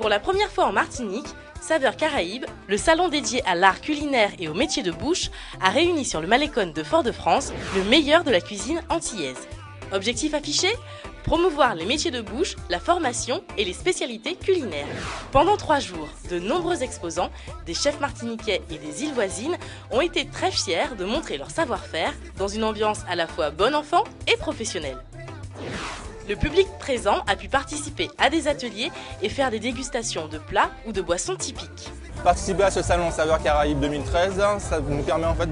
Pour la première fois en Martinique, Saveurs Caraïbes, le salon dédié à l'art culinaire et aux métiers de bouche, a réuni sur le Malécon de Fort-de-France le meilleur de la cuisine antillaise. Objectif affiché ? Promouvoir les métiers de bouche, la formation et les spécialités culinaires. Pendant 3 jours, de nombreux exposants, des chefs martiniquais et des îles voisines ont été très fiers de montrer leur savoir-faire dans une ambiance à la fois bon enfant et professionnelle. Le public présent a pu participer à des ateliers et faire des dégustations de plats ou de boissons typiques. Participer à ce salon Saveurs Caraïbes 2013, ça nous permet en fait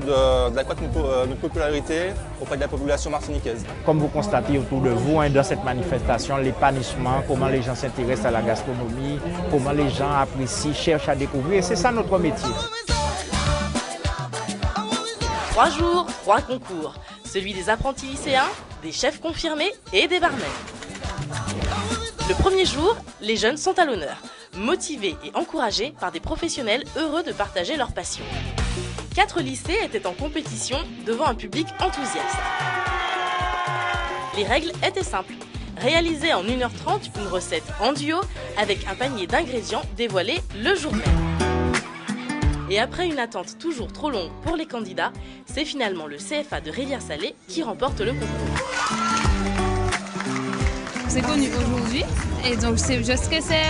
d'accroître notre popularité auprès de la population martiniquaise. Comme vous constatez autour de vous, dans cette manifestation, l'épanouissement, comment les gens s'intéressent à la gastronomie, comment les gens apprécient, cherchent à découvrir, c'est ça notre métier. 3 jours, 3 concours, celui des apprentis lycéens, des chefs confirmés et des barmen. Le premier jour, les jeunes sont à l'honneur, motivés et encouragés par des professionnels heureux de partager leur passion. 4 lycées étaient en compétition devant un public enthousiaste. Les règles étaient simples. Réaliser en 1h30 une recette en duo avec un panier d'ingrédients dévoilé le jour même. Et après une attente toujours trop longue pour les candidats, c'est finalement le CFA de Rivière-Salée qui remporte le concours. C'est connu aujourd'hui et donc je stressais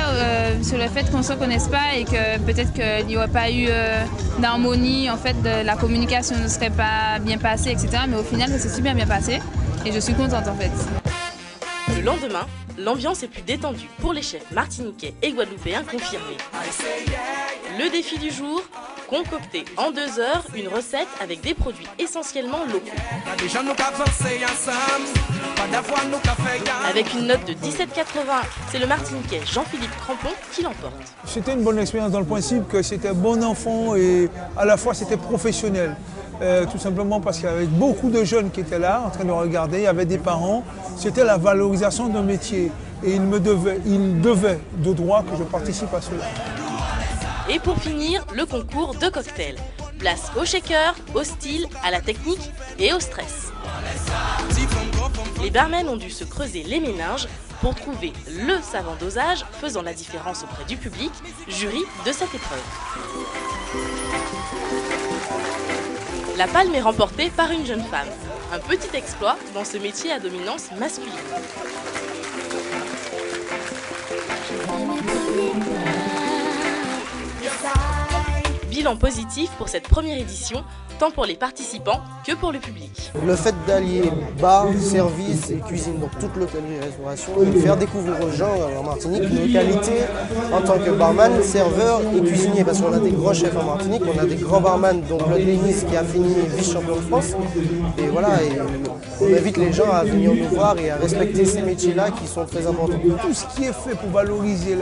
sur le fait qu'on ne se connaisse pas et que peut-être qu'il n'y aurait pas eu d'harmonie, en fait, la communication ne serait pas bien passée, etc. Mais au final, ça s'est super bien passé et je suis contente en fait. Le lendemain, l'ambiance est plus détendue pour les chefs martiniquais et guadeloupéens confirmés. Le défi du jour, concocter en 2 heures une recette avec des produits essentiellement locaux. Avec une note de 17,80, c'est le Martiniquais Jean-Philippe Crampon qui l'emporte. C'était une bonne expérience dans le principe que c'était bon enfant et à la fois c'était professionnel. Tout simplement parce qu'il y avait beaucoup de jeunes qui étaient là en train de regarder, il y avait des parents. C'était la valorisation d'un métier et il devait de droit que je participe à cela. Et pour finir, le concours de cocktails. Place au shaker, au style, à la technique et au stress. Les barmen ont dû se creuser les méninges pour trouver le savant dosage faisant la différence auprès du public, jury de cette épreuve. La palme est remportée par une jeune femme. Un petit exploit dans ce métier à dominance masculine. Bilan positif pour cette première édition, tant pour les participants que pour le public. Le fait d'allier bar, service et cuisine, donc toute l'hôtellerie et restauration, et faire découvrir aux gens en Martinique nos qualités en tant que barman, serveur et cuisinier, parce qu'on a des grands chefs en Martinique, on a des grands barman, donc le Denis qui a fini vice-champion de France, et voilà, et on invite les gens à venir nous voir et à respecter ces métiers-là qui sont très importants. Tout ce qui est fait pour valoriser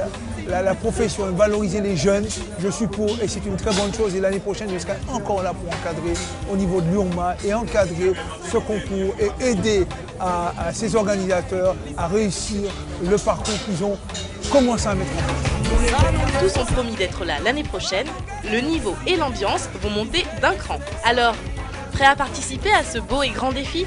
la profession, valoriser les jeunes, je suis pour et c'est une très bonne chose. Et l'année prochaine, je serai encore là pour encadrer au niveau de l'URMA et encadrer ce concours et aider à ces organisateurs à réussir le parcours qu'ils ont commencé à mettre en place. Tous ont promis d'être là l'année prochaine. Le niveau et l'ambiance vont monter d'un cran. Alors, prêt à participer à ce beau et grand défi ?